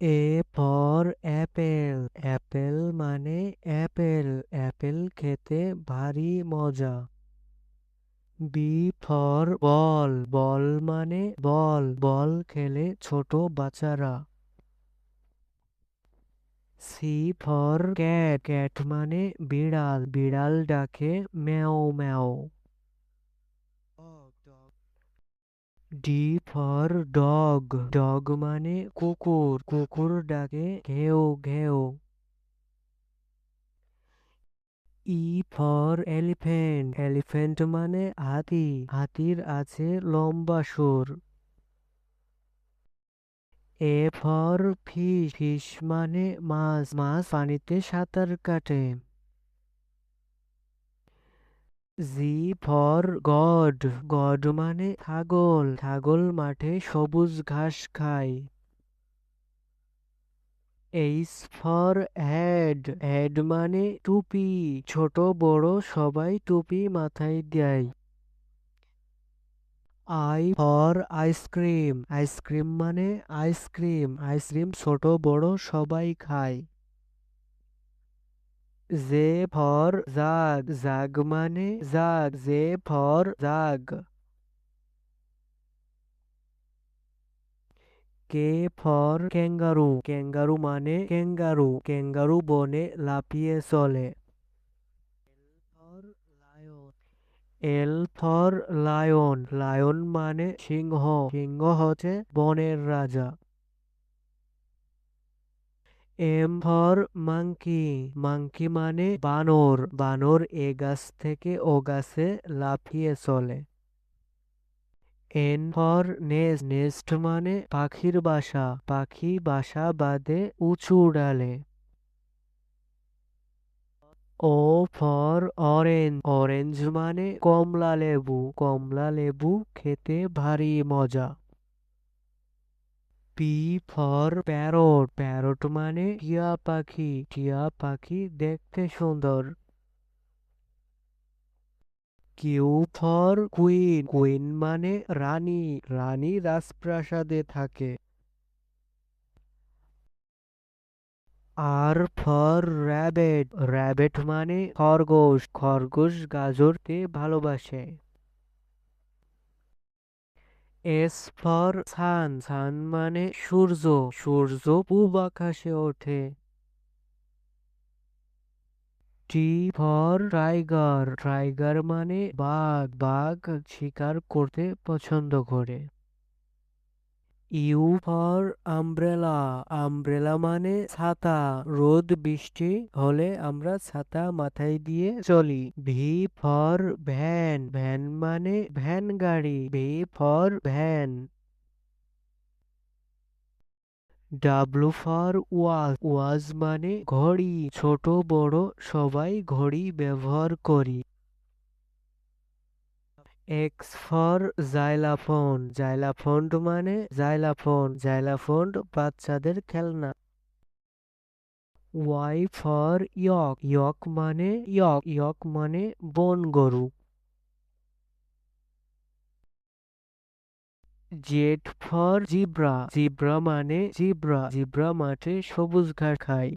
A for Apple, Apple মানে Apple, Apple খেতে ভারী মজা। বি ফর বল, বল মানে বল, বল খেলে ছোট বাচ্চারা। সি ফর ক্যাট, ক্যাট মানে বিড়াল, বিড়াল ডাকে ম্যাও ম্যাও। ডি ফর ডগ, ডগ মানে কুকুর, কুকুর ডাকে ঘেউ ঘেউ। ই ফর এলিফ্যান্ট, এলিফ্যান্ট মানে হাতি, হাতির আছে লম্বা সুর। এ ফর ফিশ, ফিশ মানে মাছ, মাছ পানিতে সাঁতার কাটে। জি ফর গড, গড মানে ছাগল, ছাগল মাঠে সবুজ ঘাস খায়। এইচ ফর হেড, হেড মানে টুপি, ছোট বড় সবাই টুপি মাথায় দেয়। আই ফর আইসক্রিম, আইসক্রিম মানে আইসক্রিম, আইসক্রিম ছোট বড় সবাই খায়। জে ফর জাগ, জাগ মানে jug, J for jug. K for kangaroo, kangaroo মানে ক্যাঙ্গারু, ক্যাঙ্গারু বনে লাফিয়ে চলে। এল ফর লায়ন, লায়ন মানে সিংহ, সিংহ হচ্ছে বনের রাজা। এম ফর মাংকি, মাংকি মানে বানর, বানর এ গাছ থেকে ও গাছে লাফিয়ে চলে। এন ফর নেস্ট, নেস্ট মানে পাখির বাসা, পাখি বাসা বাঁধে উঁচু ডালে। ও ফর অরেঞ্জ, অরেঞ্জ মানে কমলা লেবু, কমলা লেবু খেতে ভারী মজা। পি ফর প্যারট, প্যারট মানে টিয়া পাখি, টিয়া পাখি দেখতে সুন্দর। কিউ ফর কুইন, কুইন মানে রানী, রানী রাজপ্রাসাদে থাকে। আর ফর র্যাবেট, র্যাবেট মানে খরগোশ, খরগোশ গাজরকে ভালোবাসে। এস ফর সান, সান মানে সূর্য, সূর্য পূব আকাশে ওঠে। টি ফর টাইগার, টাইগার মানে বাঘ, বাঘ শিকার করতে পছন্দ করে। ইউ ফর আমব্রেলা, আমব্রেলা মানে ছাতা, রোদ বৃষ্টি হলে আমরা ছাতা মাথায় দিয়ে চলি। ভি ফর ভ্যান, ভ্যান মানে ভ্যান গাড়ি, V for van. W for watch, watch মানে ঘড়ি, ছোট বড় সবাই ঘড়ি ব্যবহার করি। এক্স ফর জাইলাফোন, জাইলাফোন মানে জাইলাফোন, জাইলাফোন বাচ্চাদের খেলনা। ওয়াই ফর ইয়ক, ইয়ক মানে ইয়ক, ইয়ক মানে বন গরু। জেড ফর জিব্রা, জিব্রা মানে জিব্রা, জিব্রা মাঠে সবুজ ঘাস খায়।